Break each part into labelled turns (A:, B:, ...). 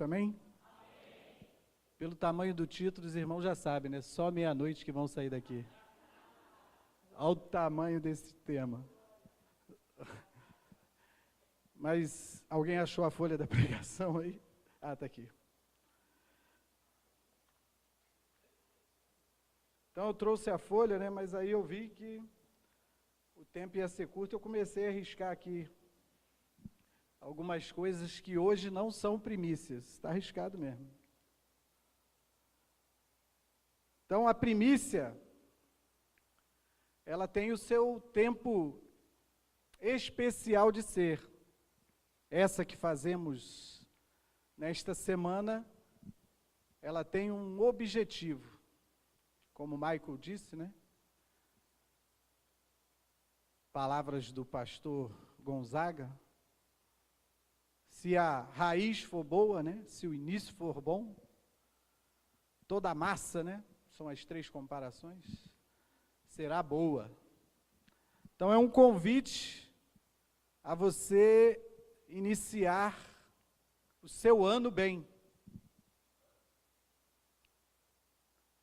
A: Cristo, amém? Pelo tamanho do título, os irmãos já sabem, né? Só meia-noite que vão sair daqui. Olha o tamanho desse tema. Mas alguém achou a folha da pregação aí? Ah, está aqui. Então eu trouxe a folha, né? Mas aí eu vi que o tempo ia ser curto, eu comecei a arriscar aqui algumas coisas que hoje não são primícias. Está arriscado mesmo. Então, a primícia, ela tem o seu tempo especial de ser. Essa que fazemos nesta semana, ela tem um objetivo. Como Michael disse, né? Palavras do pastor Gonzaga. Se a raiz for boa, né? Se o início for bom, toda a massa, né? São as três comparações, será boa. Então é um convite a você iniciar o seu ano bem.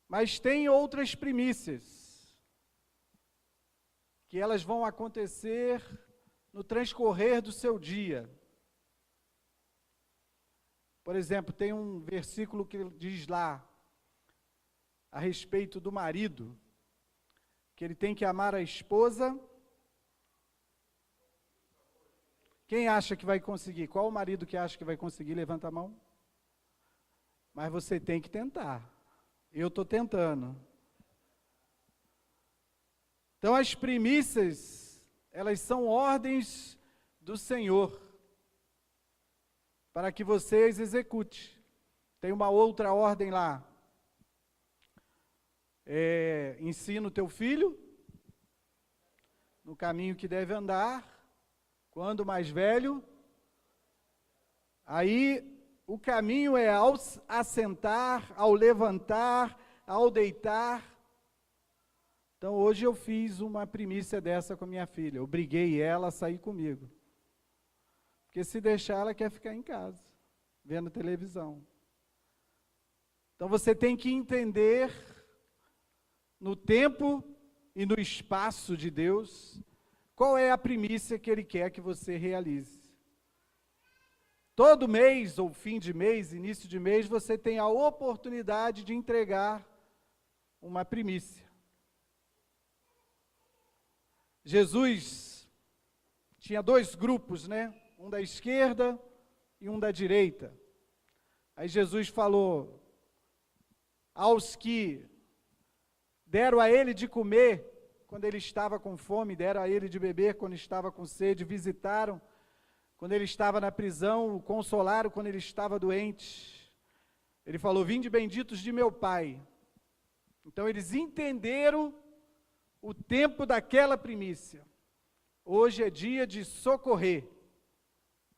A: Mas tem outras primícias, que elas vão acontecer no transcorrer do seu dia. Por exemplo, tem um versículo que diz lá, a respeito do marido, que ele tem que amar a esposa. Quem acha que vai conseguir? Qual o marido que acha que vai conseguir? Levanta a mão. Mas você tem que tentar. Eu estou tentando. Então as primícias, elas são ordens do Senhor, para que você as execute. Tem uma outra ordem lá. Ensina o teu filho no caminho que deve andar, quando mais velho. Aí o caminho é ao assentar, ao levantar, ao deitar. Então hoje eu fiz uma primícia dessa com a minha filha, obriguei ela a sair comigo. Porque se deixar ela quer ficar em casa, vendo televisão. Então você tem que entender no tempo e no espaço de Deus, qual é a primícia que Ele quer que você realize. Todo mês, ou fim de mês, início de mês, você tem a oportunidade de entregar uma primícia. Jesus tinha dois grupos, né? Um da esquerda e um da direita. Aí Jesus falou aos que deram a ele de comer quando ele estava com fome, deram a ele de beber quando estava com sede, visitaram quando ele estava na prisão, o consolaram quando ele estava doente. Ele falou, vinde benditos de meu Pai. Então eles entenderam o tempo daquela primícia. Hoje é dia de socorrer,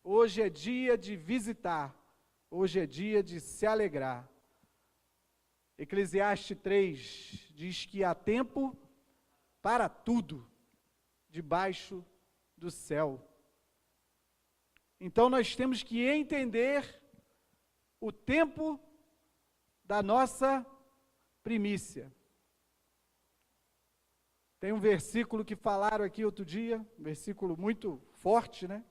A: hoje é dia de visitar, hoje é dia de se alegrar. Eclesiastes 3 diz que há tempo para tudo debaixo do céu. Então nós temos que entender o tempo da nossa primícia. Tem um versículo que falaram aqui outro dia, um versículo muito forte, né?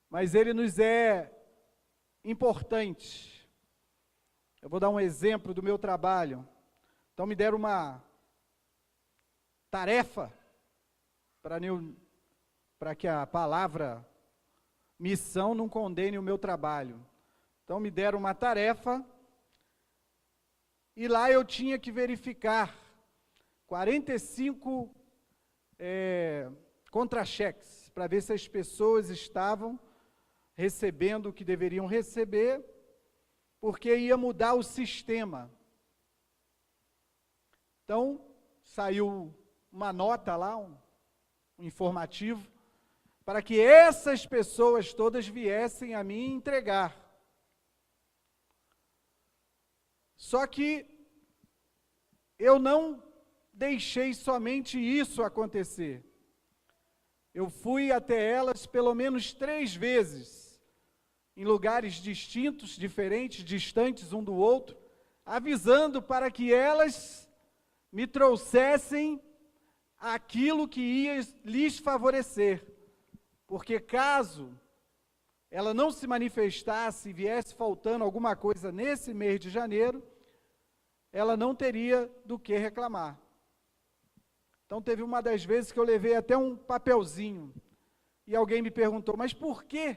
A: Mas ele nos é importante. Eu vou dar um exemplo do meu trabalho. Então me deram uma tarefa para que a palavra missão não condene o meu trabalho. Então me deram uma tarefa e lá eu tinha que verificar 45 contra-cheques para ver se as pessoas estavam recebendo o que deveriam receber, porque ia mudar o sistema. Então, saiu uma nota lá, um informativo, para que essas pessoas todas viessem a mim entregar. Só que eu não deixei somente isso acontecer. Eu fui até elas pelo menos 3 vezes, em lugares distintos, diferentes, distantes um do outro, avisando para que elas me trouxessem aquilo que ia lhes favorecer, porque caso ela não se manifestasse e viesse faltando alguma coisa nesse mês de janeiro, ela não teria do que reclamar. Então teve uma das vezes que eu levei até um papelzinho, e alguém me perguntou, mas por que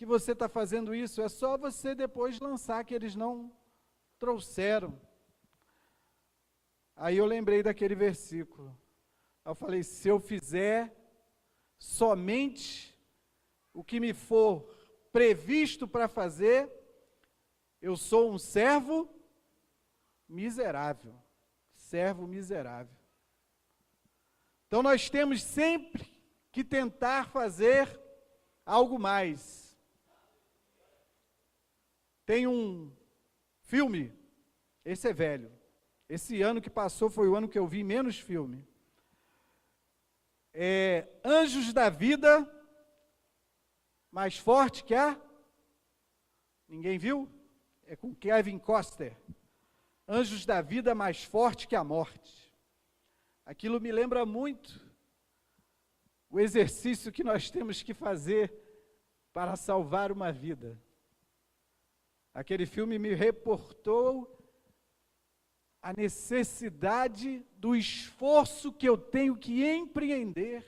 A: você está fazendo isso? É só você depois lançar que eles não trouxeram. Aí eu lembrei daquele versículo. Eu falei, se eu fizer somente o que me for previsto para fazer, eu sou um servo miserável. Servo miserável. Então nós temos sempre que tentar fazer algo mais. Tem um filme, esse é velho. Esse ano que passou foi o ano que eu vi menos filme. Anjos da Vida, mais forte que a... Ninguém viu? É com Kevin Costner. Anjos da Vida, mais forte que a morte. Aquilo me lembra muito o exercício que nós temos que fazer para salvar uma vida. Aquele filme me reportou a necessidade do esforço que eu tenho que empreender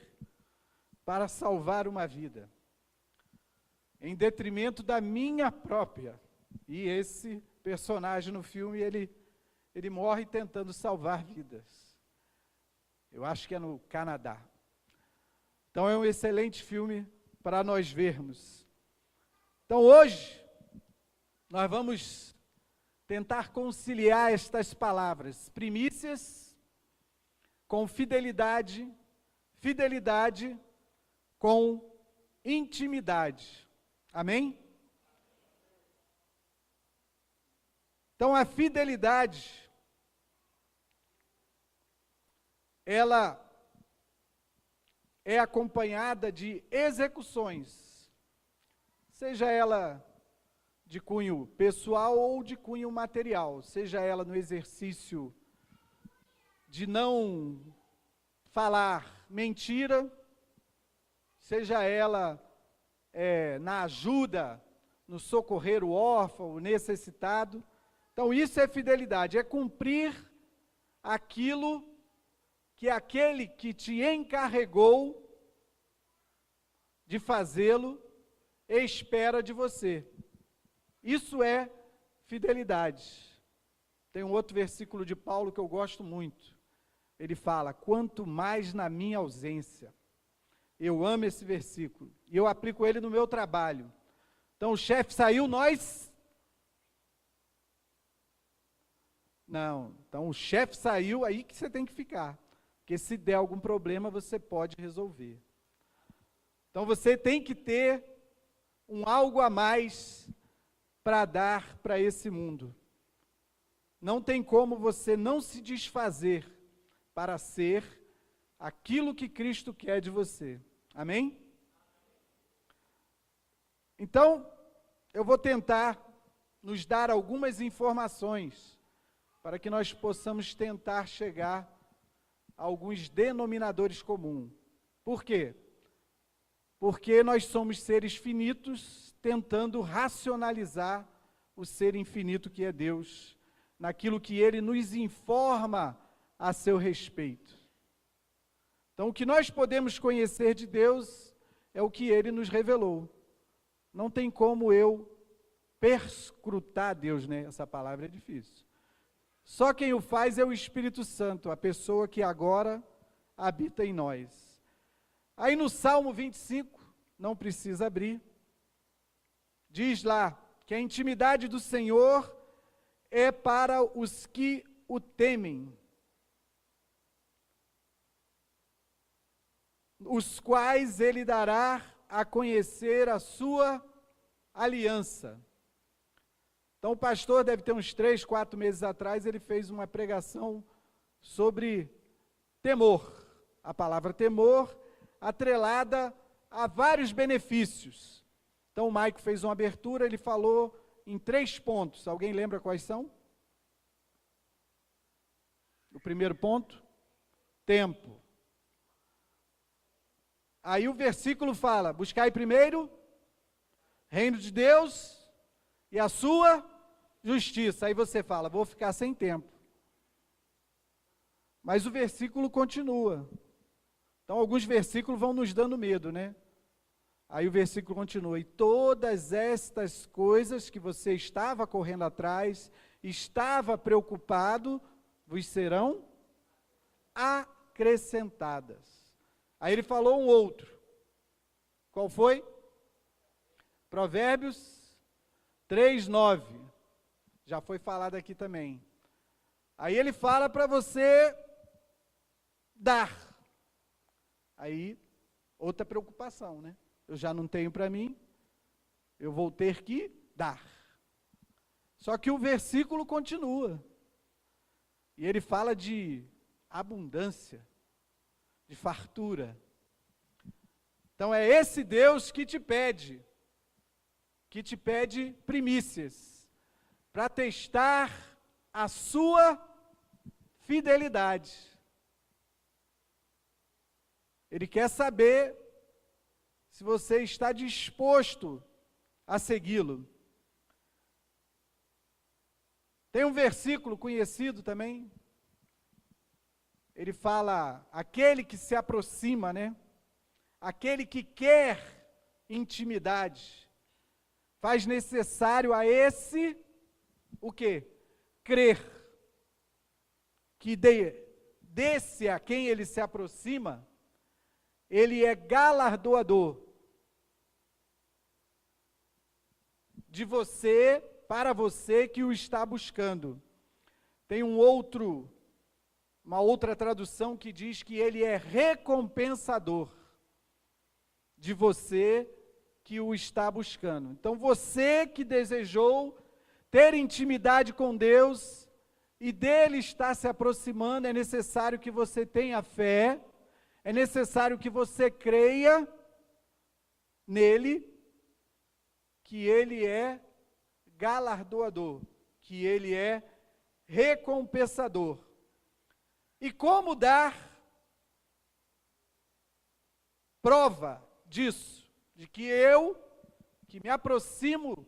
A: para salvar uma vida, em detrimento da minha própria. E esse personagem no filme, ele morre tentando salvar vidas. Eu acho que é no Canadá. Então é um excelente filme para nós vermos. Então hoje, nós vamos tentar conciliar estas palavras, primícias com fidelidade, fidelidade com intimidade. Amém? Então a fidelidade, ela é acompanhada de execuções, seja ela de cunho pessoal ou de cunho material, seja ela no exercício de não falar mentira, seja ela na ajuda, no socorrer o órfão, o necessitado. Então isso é fidelidade, é cumprir aquilo que aquele que te encarregou de fazê-lo espera de você. Isso é fidelidade. Tem um outro versículo de Paulo que eu gosto muito. Ele fala, quanto mais na minha ausência. Eu amo esse versículo. E eu aplico ele no meu trabalho. Então o chefe saiu, nós... Não, então o chefe saiu, aí que você tem que ficar. Porque se der algum problema, você pode resolver. Então você tem que ter um algo a mais para dar para esse mundo. Não tem como você não se desfazer para ser aquilo que Cristo quer de você. Amém? Então, eu vou tentar nos dar algumas informações para que nós possamos tentar chegar a alguns denominadores comuns. Por quê? Porque nós somos seres finitos tentando racionalizar o ser infinito que é Deus, naquilo que Ele nos informa a seu respeito. Então, o que nós podemos conhecer de Deus é o que Ele nos revelou. Não tem como eu perscrutar Deus, né? Essa palavra é difícil. Só quem o faz é o Espírito Santo, a pessoa que agora habita em nós. Aí no Salmo 25, não precisa abrir, diz lá que a intimidade do Senhor é para os que o temem, os quais Ele dará a conhecer a sua aliança. Então o pastor deve ter uns 3, 4 meses atrás, ele fez uma pregação sobre temor. A palavra temor atrelada a vários benefícios. Então o Maico fez uma abertura, ele falou em 3 pontos. Alguém lembra quais são? O primeiro ponto, tempo. Aí o versículo fala, buscai primeiro reino de Deus e a sua justiça. Aí você fala, vou ficar sem tempo. Mas o versículo continua. Então alguns versículos vão nos dando medo, né? Aí o versículo continua, e todas estas coisas que você estava correndo atrás, estava preocupado, vos serão acrescentadas. Aí ele falou um outro. Qual foi? Provérbios 3:9. Já foi falado aqui também. Aí ele fala para você dar. Aí, outra preocupação, né? Eu já não tenho para mim, eu vou ter que dar. Só que o versículo continua. E ele fala de abundância, de fartura. Então é esse Deus que te pede primícias, para testar a sua fidelidade. Ele quer saber se você está disposto a segui-lo. Tem um versículo conhecido também, ele fala, aquele que se aproxima, né? Aquele que quer intimidade, faz necessário a esse, o quê? Crer, que desse a quem ele se aproxima, ele é galardoador de você, para você que o está buscando. Tem uma outra tradução que diz que ele é recompensador de você que o está buscando. Então você que desejou ter intimidade com Deus e dele está se aproximando, é necessário que você tenha fé, é necessário que você creia nele, que ele é galardoador, que ele é recompensador. E como dar prova disso, de que que me aproximo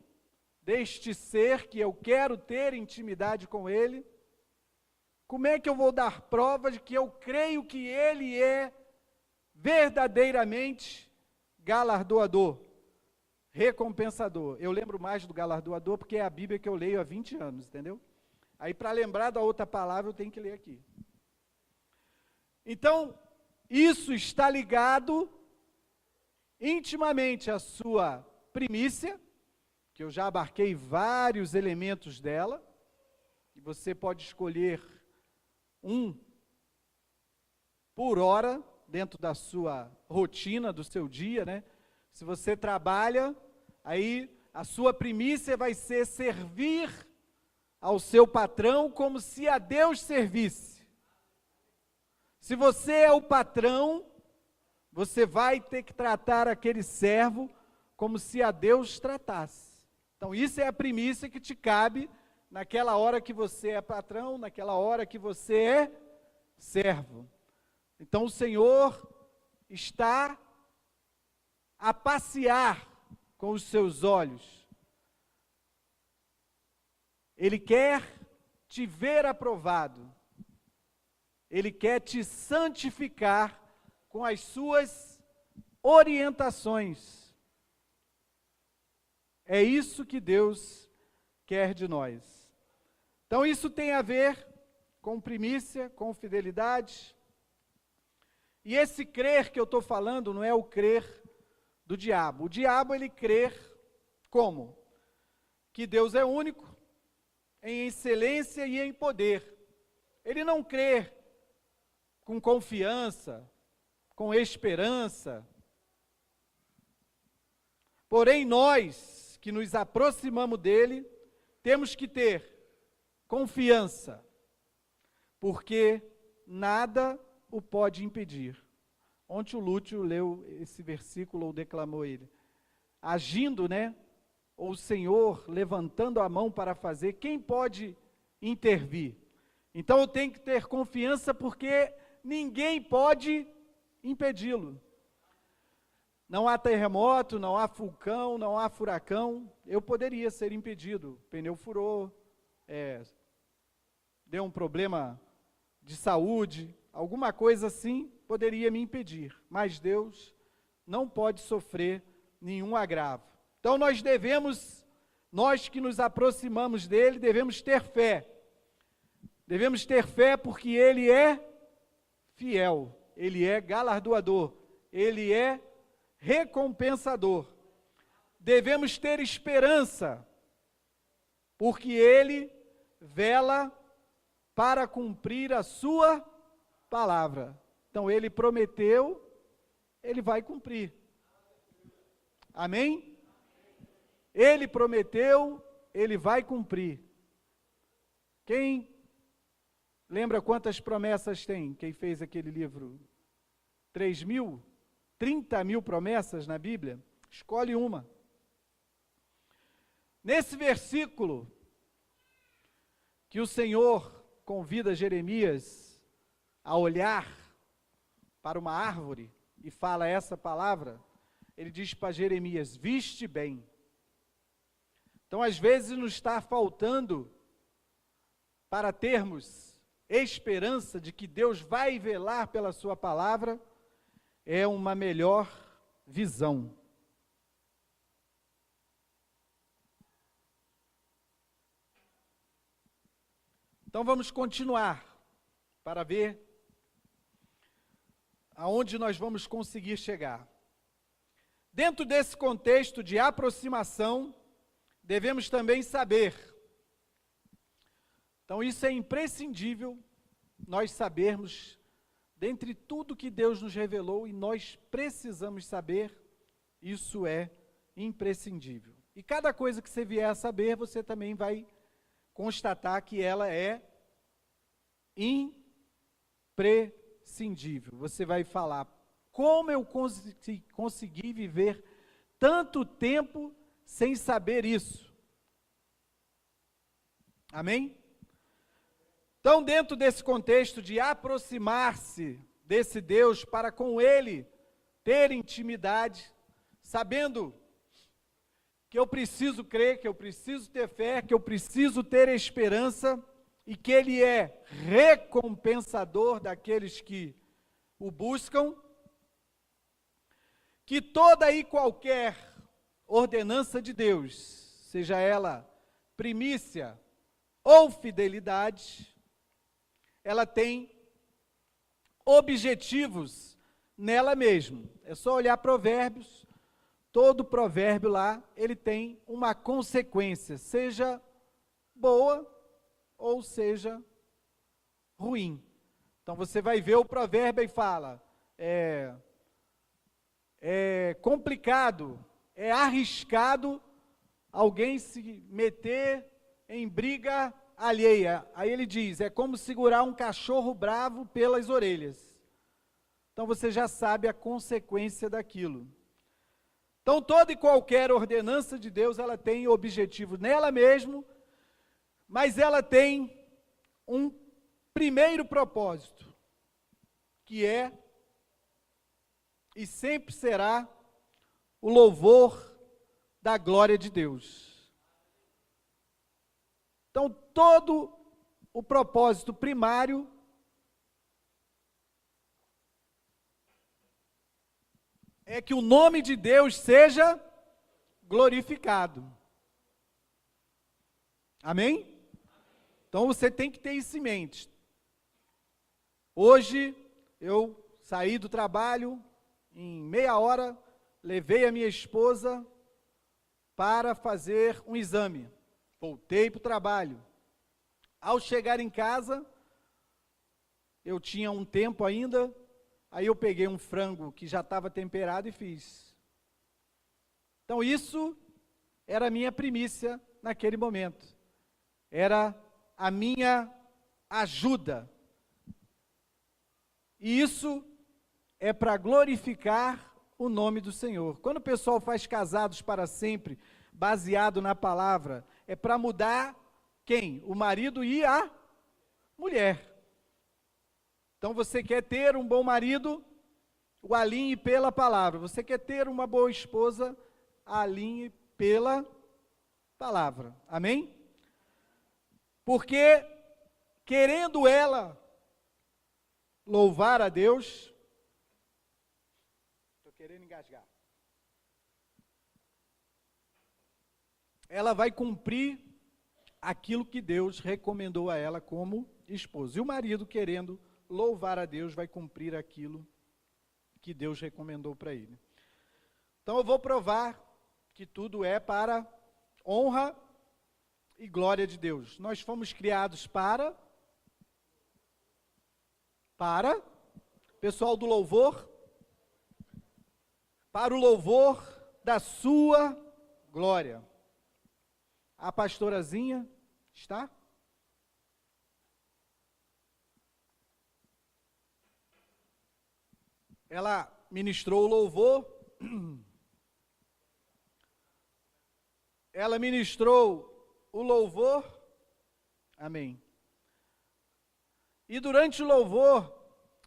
A: deste ser, que eu quero ter intimidade com ele, como é que eu vou dar prova de que eu creio que ele é verdadeiramente galardoador, recompensador? Eu lembro mais do galardoador porque é a Bíblia que eu leio há 20 anos, entendeu? Aí para lembrar da outra palavra eu tenho que ler aqui. Então, isso está ligado intimamente à sua primícia, que eu já abarquei vários elementos dela, e você pode escolher um por hora, dentro da sua rotina, do seu dia, né? Se você trabalha, aí a sua primícia vai ser servir ao seu patrão como se a Deus servisse. Se você é o patrão, você vai ter que tratar aquele servo como se a Deus tratasse. Então isso é a primícia que te cabe naquela hora que você é patrão, naquela hora que você é servo. Então o Senhor está a passear com os seus olhos. Ele quer te ver aprovado. Ele quer te santificar com as suas orientações. É isso que Deus quer de nós. Então isso tem a ver com primícia, com fidelidade. E esse crer que eu estou falando não é o crer do diabo. O diabo, ele crê como? Que Deus é único, em excelência e em poder. Ele não crê com confiança, com esperança. Porém, nós que nos aproximamos dele, temos que ter confiança, porque nada o pode impedir. Ontem o Lúcio leu esse versículo ou declamou ele. agindo, né? Ou o Senhor levantando a mão para fazer, quem pode intervir? Então eu tenho que ter confiança porque ninguém pode impedi-lo. Não há terremoto, não há vulcão, não há furacão. Eu poderia ser impedido. O pneu furou, deu um problema de saúde, alguma coisa assim poderia me impedir. Mas Deus não pode sofrer nenhum agravo. Então nós que nos aproximamos dele, devemos ter fé. Devemos ter fé porque ele é fiel, ele é galardoador, ele é recompensador. Devemos ter esperança, porque ele vela para cumprir a sua palavra. Então ele prometeu, ele vai cumprir. Amém? Ele prometeu, ele vai cumprir. Quem lembra quantas promessas tem? Quem fez aquele livro? 3.000? 30.000 promessas na Bíblia? Escolhe uma. Nesse versículo, que o Senhor convida Jeremias a olhar para uma árvore e fala essa palavra, ele diz para Jeremias: viste bem. Então, às vezes, nos está faltando para termos esperança de que Deus vai velar pela sua palavra, é uma melhor visão. Então vamos continuar para ver aonde nós vamos conseguir chegar. Dentro desse contexto de aproximação, devemos também saber. Então isso é imprescindível, nós sabermos, dentre tudo que Deus nos revelou, e nós precisamos saber, isso é imprescindível. E cada coisa que você vier a saber, você também vai constatar que ela é imprescindível. Você vai falar: como eu consegui viver tanto tempo sem saber isso? Amém? Então, dentro desse contexto de aproximar-se desse Deus para com Ele ter intimidade, sabendo que eu preciso crer, que eu preciso ter fé, que eu preciso ter esperança e que Ele é recompensador daqueles que o buscam, que toda e qualquer ordenança de Deus, seja ela primícia ou fidelidade, ela tem objetivos nela mesma. É só olhar Provérbios, todo provérbio lá, ele tem uma consequência, seja boa ou seja ruim. Então você vai ver o provérbio e fala, é complicado, é arriscado alguém se meter em briga alheia. Aí ele diz, é como segurar um cachorro bravo pelas orelhas. Então você já sabe a consequência daquilo. Então toda e qualquer ordenança de Deus, ela tem objetivo nela mesmo, mas ela tem um primeiro propósito, que é e sempre será o louvor da glória de Deus. Então, todo o propósito primário é que o nome de Deus seja glorificado. Amém? Então, você tem que ter isso em mente. Hoje, eu saí do trabalho, em meia hora, levei a minha esposa para fazer um exame. Voltei para o trabalho. Ao chegar em casa, eu tinha um tempo ainda, aí eu peguei um frango que já estava temperado e fiz. Então isso era a minha primícia naquele momento. Era a minha ajuda. E isso é para glorificar o nome do Senhor. Quando o pessoal faz casados para sempre, baseado na palavra, é para mudar quem? O marido e a mulher. Então você quer ter um bom marido, o alinhe pela palavra. Você quer ter uma boa esposa, alinhe pela palavra. Amém? Porque querendo ela louvar a Deus, estou querendo engasgar, ela vai cumprir aquilo que Deus recomendou a ela como esposa. E o marido, querendo louvar a Deus, vai cumprir aquilo que Deus recomendou para ele. Então eu vou provar que tudo é para honra e glória de Deus. Nós fomos criados para pessoal do louvor, para o louvor da sua glória. A pastorazinha está? Ela ministrou o louvor, ela ministrou o louvor, amém. E durante o louvor,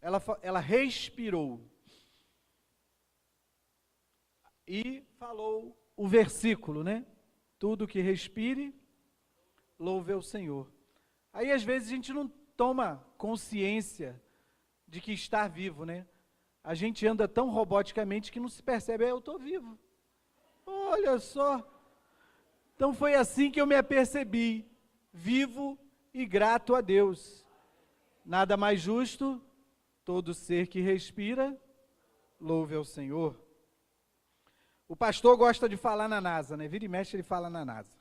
A: ela respirou e falou o versículo, né? Tudo que respire, louve ao Senhor. Aí às vezes a gente não toma consciência de que está vivo, né? A gente anda tão roboticamente que não se percebe, eu estou vivo. Olha só. Então foi assim que eu me apercebi, vivo e grato a Deus. Nada mais justo, todo ser que respira, louve ao Senhor. O pastor gosta de falar na NASA, né? Vira e mexe, ele fala na NASA.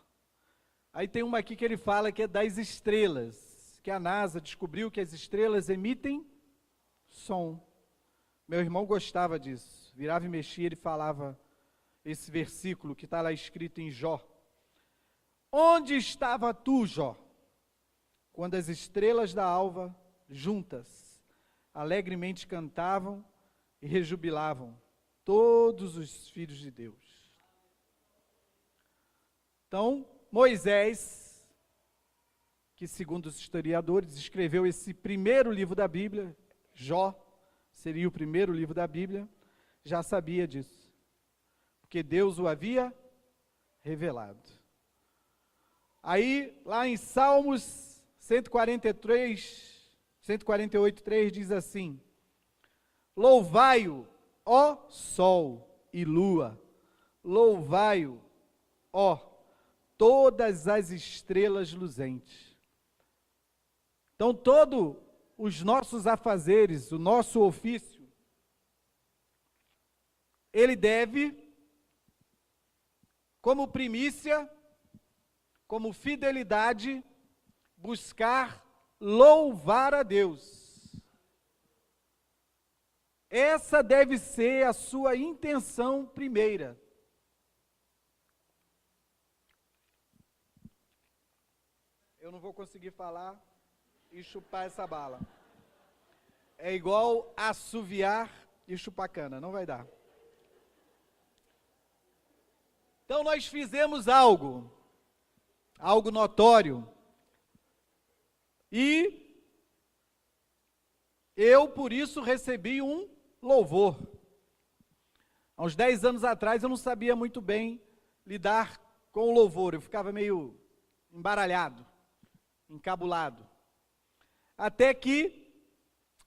A: Aí tem uma aqui que ele fala que é das estrelas, que a NASA descobriu que as estrelas emitem som. Meu irmão gostava disso, virava e mexia, ele falava esse versículo que está lá escrito em Jó. Onde estava tu, Jó, quando as estrelas da alva, juntas, alegremente cantavam e rejubilavam todos os filhos de Deus? Então, Moisés, que segundo os historiadores, escreveu esse primeiro livro da Bíblia, Jó, seria o primeiro livro da Bíblia, já sabia disso, porque Deus o havia revelado. Aí, lá em Salmos 148:3 diz assim: louvai-o, ó sol e lua, louvai-o, ó todas as estrelas luzentes. Então, todos os nossos afazeres, o nosso ofício, ele deve, como primícia, como fidelidade, buscar louvar a Deus. Essa deve ser a sua intenção primeira. Eu não vou conseguir falar e chupar essa bala. É igual assoviar e chupar cana, não vai dar. Então nós fizemos algo notório, e eu por isso recebi um louvor. Há uns 10 anos atrás eu não sabia muito bem lidar com o louvor, eu ficava meio embaralhado, encabulado. Até que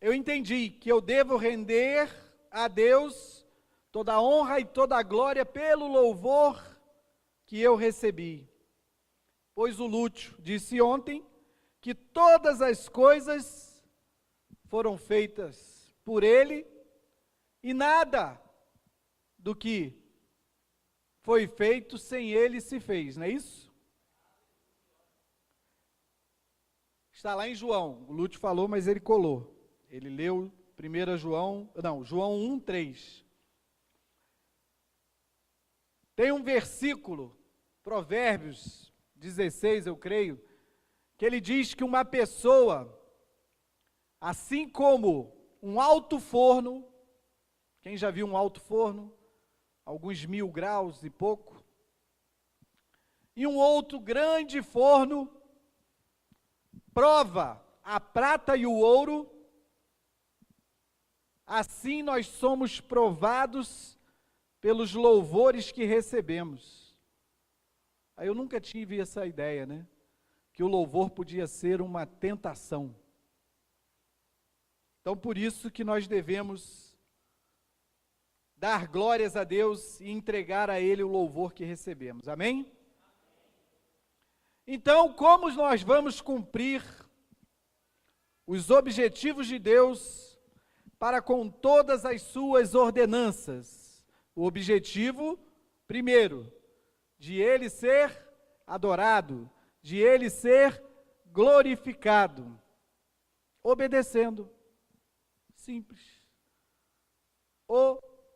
A: eu entendi que eu devo render a Deus toda a honra e toda a glória pelo louvor que eu recebi. Pois o Lúcio disse ontem que todas as coisas foram feitas por ele e nada do que foi feito sem ele se fez, não é isso? Está lá em João, o Lúcio falou, mas ele colou. Ele leu João 1:3. Tem um versículo, Provérbios 16, eu creio, que ele diz que uma pessoa, assim como um alto forno Quem já viu um alto forno, alguns 1000 graus e pouco, e um outro grande forno, prova a prata e o ouro, assim nós somos provados pelos louvores que recebemos. Aí eu nunca tive essa ideia, né? Que o louvor podia ser uma tentação. Então, por isso que nós devemos dar glórias a Deus e entregar a Ele o louvor que recebemos. Amém? Então, como nós vamos cumprir os objetivos de Deus para com todas as suas ordenanças? O objetivo, primeiro, de Ele ser adorado, de Ele ser glorificado, obedecendo. Simples. Obedecendo.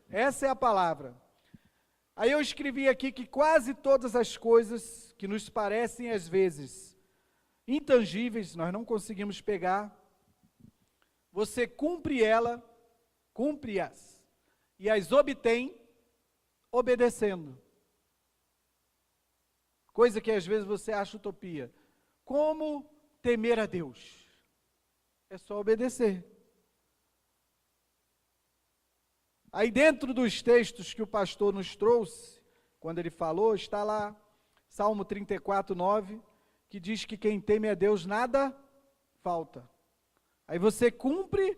A: Essa é a palavra. Aí eu escrevi aqui que quase todas as coisas que nos parecem às vezes intangíveis, nós não conseguimos pegar, você cumpre-as e as obtém obedecendo. Coisa que às vezes você acha utopia. Como temer a Deus? É só obedecer. Aí dentro dos textos que o pastor nos trouxe, quando ele falou, está lá, Salmo 34, 9, que diz que quem teme a Deus nada falta. Aí você cumpre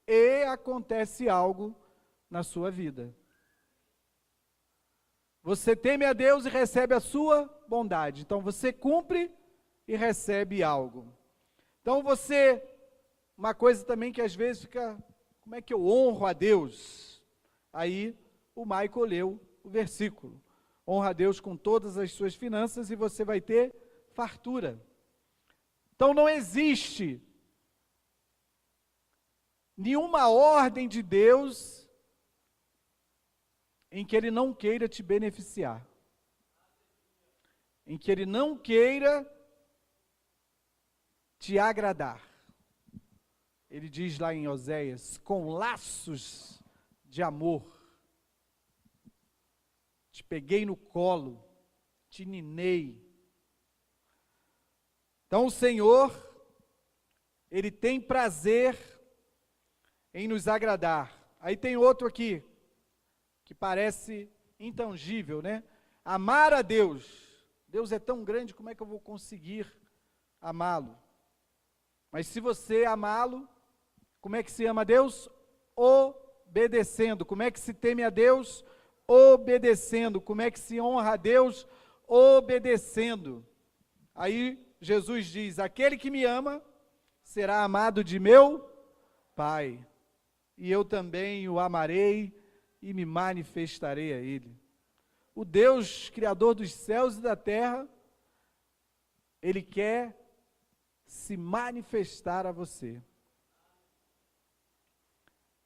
A: e acontece algo na sua vida. Você teme a Deus e recebe a sua bondade. Então você cumpre e recebe algo. Então uma coisa também que às vezes fica, como é que eu honro a Deus? Aí o Michael leu o versículo. Honra a Deus com todas as suas finanças e você vai ter fartura. Então não existe nenhuma ordem de Deus em que Ele não queira te beneficiar, em que Ele não queira te agradar. Ele diz lá em Oséias, com laços de amor, te peguei no colo, te ninei. Então o Senhor, Ele tem prazer em nos agradar. Aí tem outro aqui, que parece intangível, né? Amar a Deus. Deus é tão grande, como é que eu vou conseguir amá-lo? Mas se você amá-lo, como é que se ama a Deus? Obedecendo. Como é que se teme a Deus? Obedecendo. Como é que se honra a Deus? Obedecendo. Aí Jesus diz, aquele que me ama, será amado de meu Pai. E eu também o amarei e me manifestarei a Ele. O Deus, Criador dos céus e da terra, Ele quer se manifestar a você.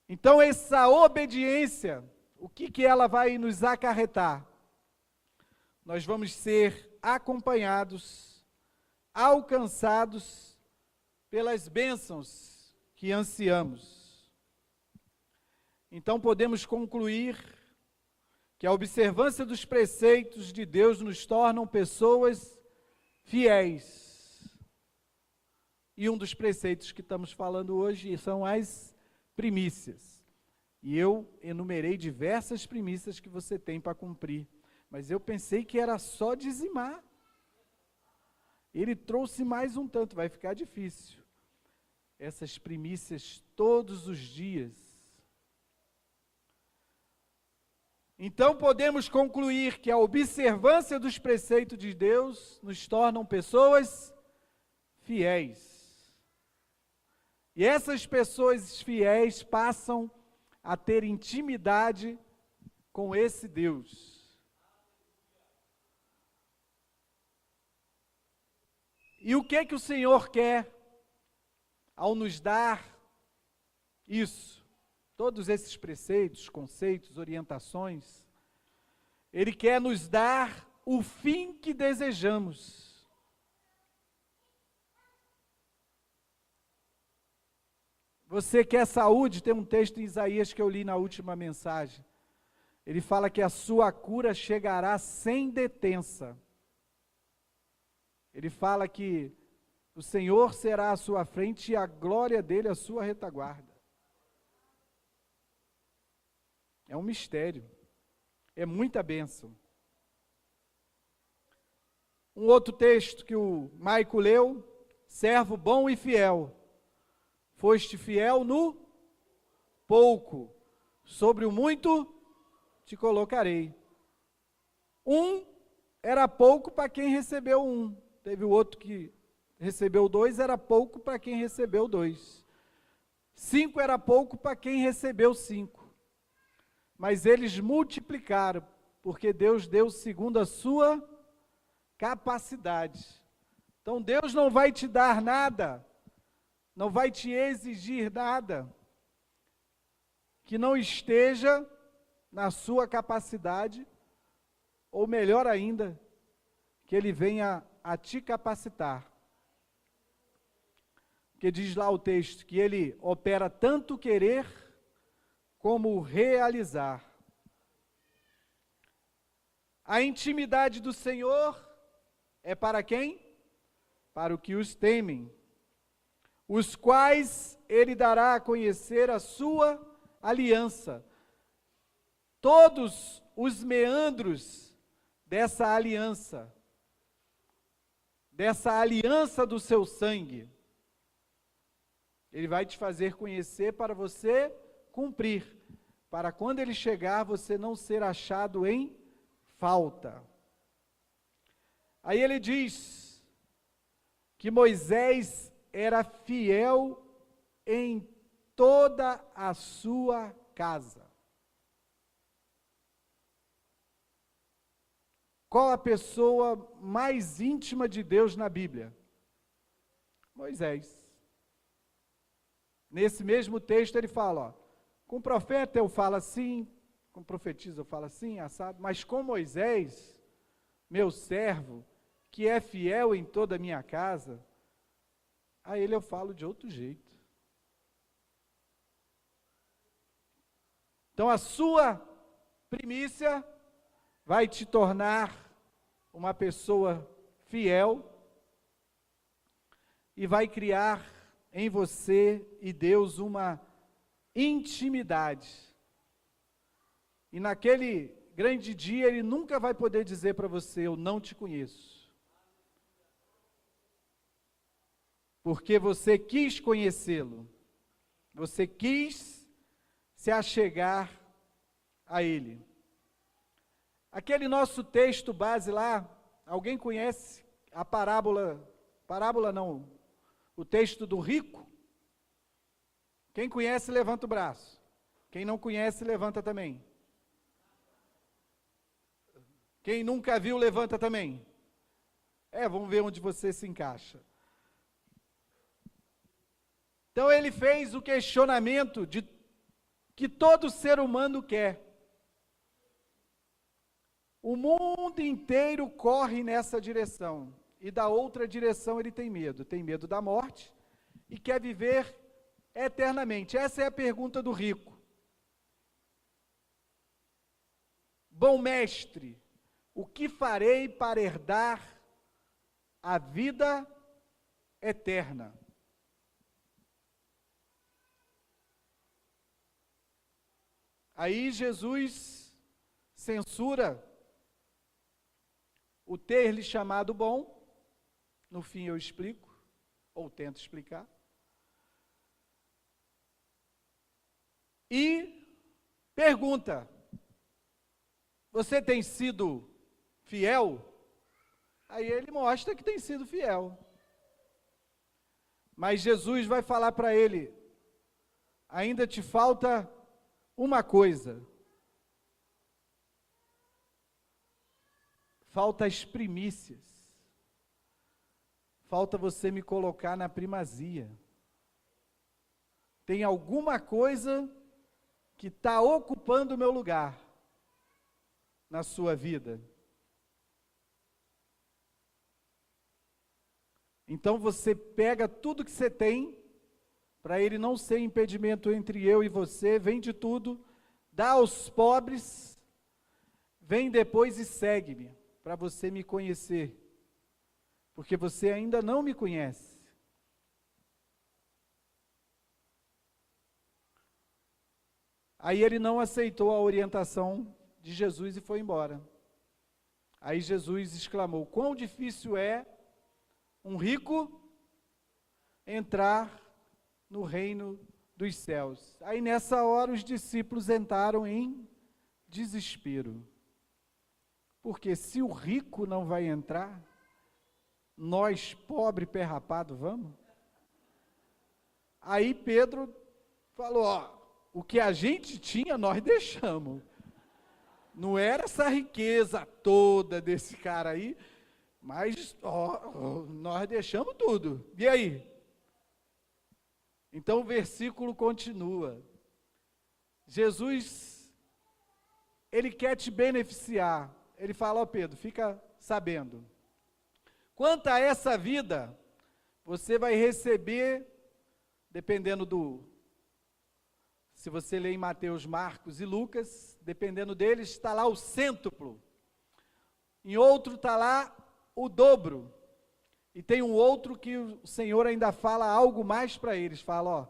A: Então essa obediência, o que ela vai nos acarretar? Nós vamos ser acompanhados, alcançados pelas bênçãos que ansiamos. Então podemos concluir que a observância dos preceitos de Deus nos tornam pessoas fiéis. E um dos preceitos que estamos falando hoje são as primícias. E eu enumerei diversas primícias que você tem para cumprir. Mas eu pensei que era só dizimar. Ele trouxe mais um tanto, vai ficar difícil. Essas primícias todos os dias. Então podemos concluir que a observância dos preceitos de Deus nos tornam pessoas fiéis. E essas pessoas fiéis passam a ter intimidade com esse Deus. E o que o Senhor quer ao nos dar isso? Todos esses preceitos, conceitos, orientações, Ele quer nos dar o fim que desejamos. Você quer saúde? Tem um texto em Isaías que eu li na última mensagem. Ele fala que a sua cura chegará sem detença. Ele fala que o Senhor será à sua frente e a glória dele à sua retaguarda. É um mistério. É muita bênção. Um outro texto que o Maico leu: servo bom e fiel, foste fiel no pouco, sobre o muito te colocarei. Um era pouco para quem recebeu um. Teve o outro que recebeu 2, era pouco para quem recebeu 2. 5 era pouco para quem recebeu 5. Mas eles multiplicaram, porque Deus deu segundo a sua capacidade. Então Deus não vai te dar nada, não vai te exigir nada que não esteja na sua capacidade, ou melhor ainda, que Ele venha a te capacitar. Porque diz lá o texto que Ele opera tanto querer como realizar. A intimidade do Senhor é para quem? Para os que os temem, os quais Ele dará a conhecer a sua aliança. Todos os meandros dessa aliança do seu sangue, Ele vai te fazer conhecer para você cumprir, para quando Ele chegar você não ser achado em falta. Aí ele diz que Moisés era fiel em toda a sua casa. Qual a pessoa mais íntima de Deus na Bíblia? Moisés. Nesse mesmo texto ele fala, ó, com o profeta eu falo assim, com o profetisa eu falo assim, assado, mas com Moisés, meu servo, que é fiel em toda a minha casa, a ele eu falo de outro jeito. Então a sua primícia vai te tornar uma pessoa fiel e vai criar em você e Deus uma intimidade. E naquele grande dia Ele nunca vai poder dizer para você, eu não te conheço. Porque você quis conhecê-lo, você quis se achegar a Ele. Aquele nosso texto base lá, alguém conhece a parábola não, o texto do rico? Quem conhece, levanta o braço. Quem não conhece, levanta também. Quem nunca viu, levanta também. Vamos ver onde você se encaixa. Então ele fez o questionamento de que todo ser humano quer. O mundo inteiro corre nessa direção, e da outra direção ele tem medo da morte, e quer viver eternamente. Essa é a pergunta do rico. Bom mestre, o que farei para herdar a vida eterna? Aí Jesus censura o ter-lhe chamado bom. No fim eu explico, ou tento explicar. E pergunta, você tem sido fiel? Aí ele mostra que tem sido fiel. Mas Jesus vai falar para ele, ainda te falta uma coisa. Falta as primícias. Falta você me colocar na primazia. Tem alguma coisa que está ocupando o meu lugar na sua vida. Então você pega tudo que você tem, para ele não ser impedimento entre eu e você, vende tudo, dá aos pobres, vem depois e segue-me, para você me conhecer, porque você ainda não me conhece. Aí ele não aceitou a orientação de Jesus e foi embora. Aí Jesus exclamou: quão difícil é um rico entrar no reino dos céus. Aí nessa hora os discípulos entraram em desespero. Porque se o rico não vai entrar, nós, pobre pé rapado, vamos? Aí Pedro falou: ó, o que a gente tinha, nós deixamos. Não era essa riqueza toda desse cara aí, mas nós deixamos tudo. E aí? Então o versículo continua. Jesus, ele quer te beneficiar. Ele fala: ó Pedro, fica sabendo. Quanto a essa vida, você vai receber, dependendo se você ler em Mateus, Marcos e Lucas, dependendo deles, está lá o cêntuplo. Em outro está lá o dobro. E tem um outro que o Senhor ainda fala algo mais para eles. Fala: ó,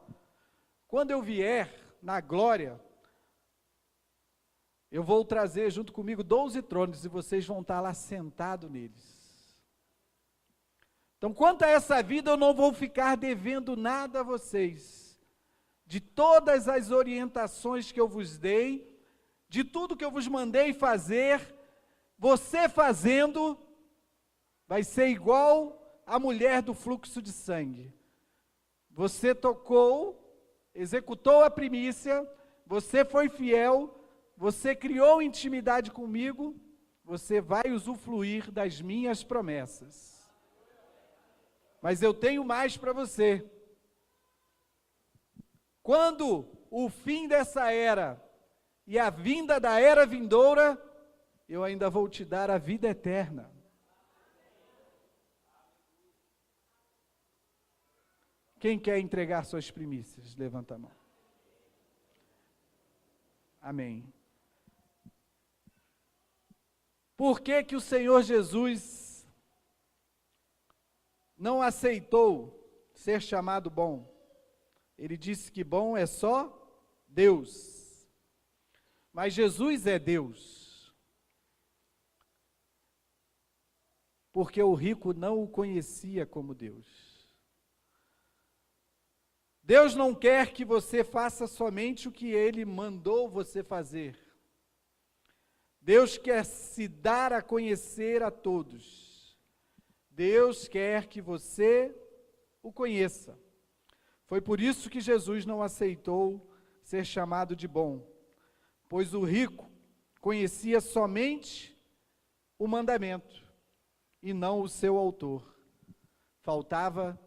A: quando eu vier na glória, eu vou trazer junto comigo 12 tronos e vocês vão estar lá sentados neles. Então, quanto a essa vida, eu não vou ficar devendo nada a vocês. De todas as orientações que eu vos dei, de tudo que eu vos mandei fazer, você fazendo, vai ser igual a mulher do fluxo de sangue. Você tocou, executou a primícia, você foi fiel, você criou intimidade comigo, você vai usufruir das minhas promessas. Mas eu tenho mais para você. Quando o fim dessa era e a vinda da era vindoura, eu ainda vou te dar a vida eterna. Quem quer entregar suas primícias? Levanta a mão. Amém. Por que que o Senhor Jesus não aceitou ser chamado bom? Ele disse que bom é só Deus. Mas Jesus é Deus. Porque o rico não o conhecia como Deus. Deus não quer que você faça somente o que Ele mandou você fazer. Deus quer se dar a conhecer a todos. Deus quer que você o conheça. Foi por isso que Jesus não aceitou ser chamado de bom, pois o rico conhecia somente o mandamento e não o seu autor. Faltava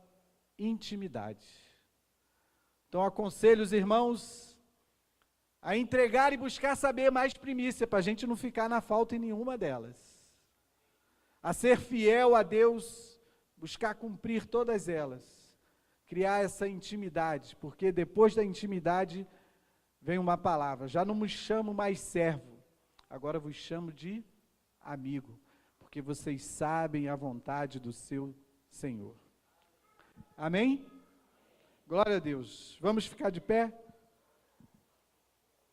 A: intimidade. Então aconselho os irmãos a entregar e buscar saber mais primícia, para a gente não ficar na falta em nenhuma delas. A ser fiel a Deus, buscar cumprir todas elas. Criar essa intimidade, porque depois da intimidade vem uma palavra: já não me chamo mais servo, agora vos chamo de amigo, porque vocês sabem a vontade do seu Senhor. Amém? Glória a Deus. Vamos ficar de pé?